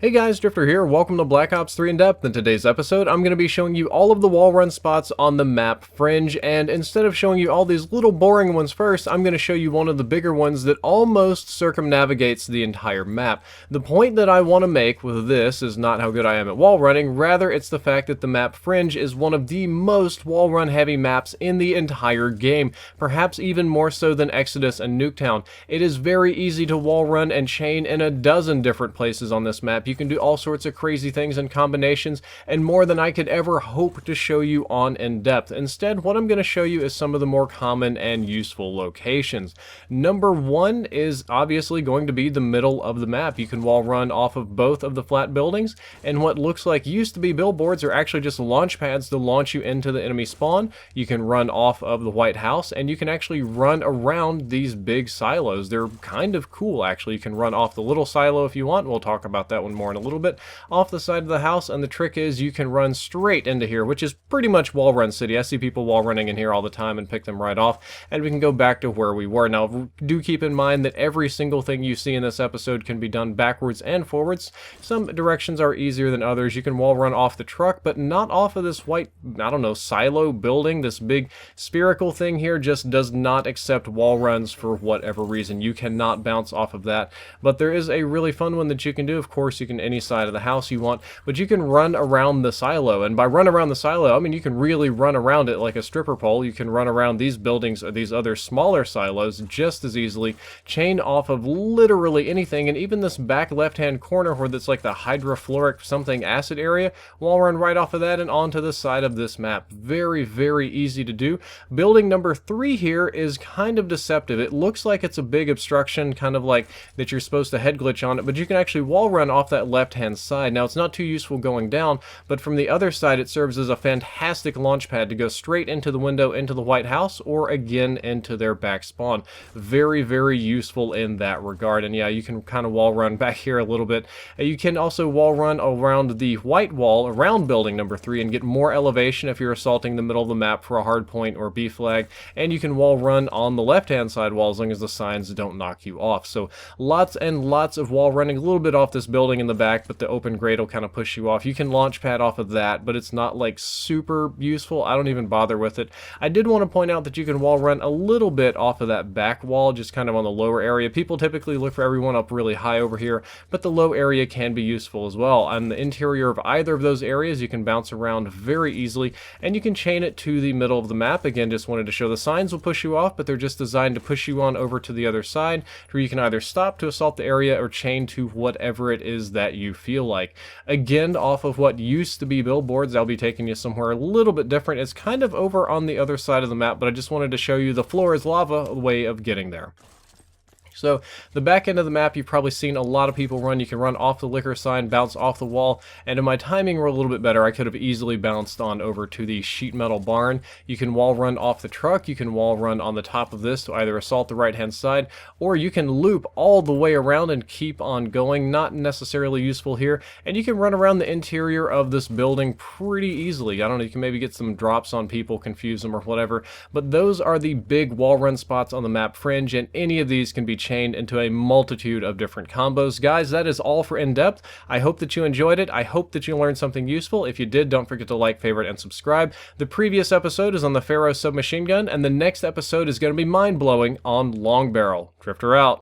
Hey guys, Drifter here. Welcome to Black Ops 3 In Depth. In today's episode, I'm going to be showing you all of the wall run spots on the map Fringe, and instead of showing you all these little boring ones first, I'm going to show you one of the bigger ones that almost circumnavigates the entire map. The point that I want to make with this is not how good I am at wall running, rather it's the fact that the map Fringe is one of the most wall run heavy maps in the entire game, perhaps even more so than Exodus and Nuketown. It is very easy to wall run and chain in a dozen different places on this map. You can do all sorts of crazy things and combinations, and more than I could ever hope to show you on In Depth. Instead, what I'm going to show you is some of the more common and useful locations. Number one is obviously going to be the middle of the map. You can wall run off of both of the flat buildings, and what looks like used to be billboards are actually just launch pads to launch you into the enemy spawn. You can run off of the White House, and you can actually run around these big silos. They're kind of cool, actually. You can run off the little silo if you want. We'll talk about that one more in a little bit, off the side of the house, and the trick is you can run straight into here, which is pretty much wall run city. I see people wall running in here all the time and pick them right off, and we can go back to where we were. Now, do keep in mind that every single thing you see in this episode can be done backwards and forwards. Some directions are easier than others. You can wall run off the truck, but not off of this white, I don't know, silo building. This big spherical thing here just does not accept wall runs for whatever reason. You cannot bounce off of that, but there is a really fun one that you can do. Of course, you can any side of the house you want, but you can run around the silo, and by run around the silo, I mean you can really run around it like a stripper pole. You can run around these buildings or these other smaller silos just as easily, chain off of literally anything, and even this back left-hand corner where that's like the hydrofluoric something acid area, wall run right off of that and onto the side of this map. Very, very easy to do. Building number 3 here is kind of deceptive. It looks like it's a big obstruction, kind of like that you're supposed to head glitch on it, but you can actually wall run off that left-hand side. Now, it's not too useful going down, but from the other side, it serves as a fantastic launch pad to go straight into the window into the White House, or again into their back spawn. Very, very useful in that regard. And yeah, you can kind of wall run back here a little bit. You can also wall run around the white wall around building number 3 and get more elevation if you're assaulting the middle of the map for a hard point or B flag. And you can wall run on the left-hand side wall as long as the signs don't knock you off. So lots and lots of wall running, a little bit off this building in the back, but the open grade will kind of push you off. You can launch pad off of that, but it's not like super useful. I don't even bother with it. I did want to point out that you can wall run a little bit off of that back wall, just kind of on the lower area. People typically look for everyone up really high over here, but the low area can be useful as well. On the interior of either of those areas, you can bounce around very easily, and you can chain it to the middle of the map. Again, just wanted to show the signs will push you off, but they're just designed to push you on over to the other side, where you can either stop to assault the area or chain to whatever it is that you feel like. Again, off of what used to be billboards, I'll be taking you somewhere a little bit different. It's kind of over on the other side of the map, but I just wanted to show you the floor is lava way of getting there. So the back end of the map, you've probably seen a lot of people run. You can run off the liquor sign, bounce off the wall, and if my timing were a little bit better, I could have easily bounced on over to the sheet metal barn. You can wall run off the truck. You can wall run on the top of this to either assault the right-hand side, or you can loop all the way around and keep on going. Not necessarily useful here. And you can run around the interior of this building pretty easily. I don't know, you can maybe get some drops on people, confuse them or whatever, but those are the big wall run spots on the map Fringe, and any of these can be chained into a multitude of different combos. Guys, that is all for In Depth. I hope that you enjoyed it. I hope that you learned something useful. If you did, don't forget to like, favorite, and subscribe. The previous episode is on the Pharaoh submachine gun, and the next episode is going to be mind-blowing on long barrel. Drifter out.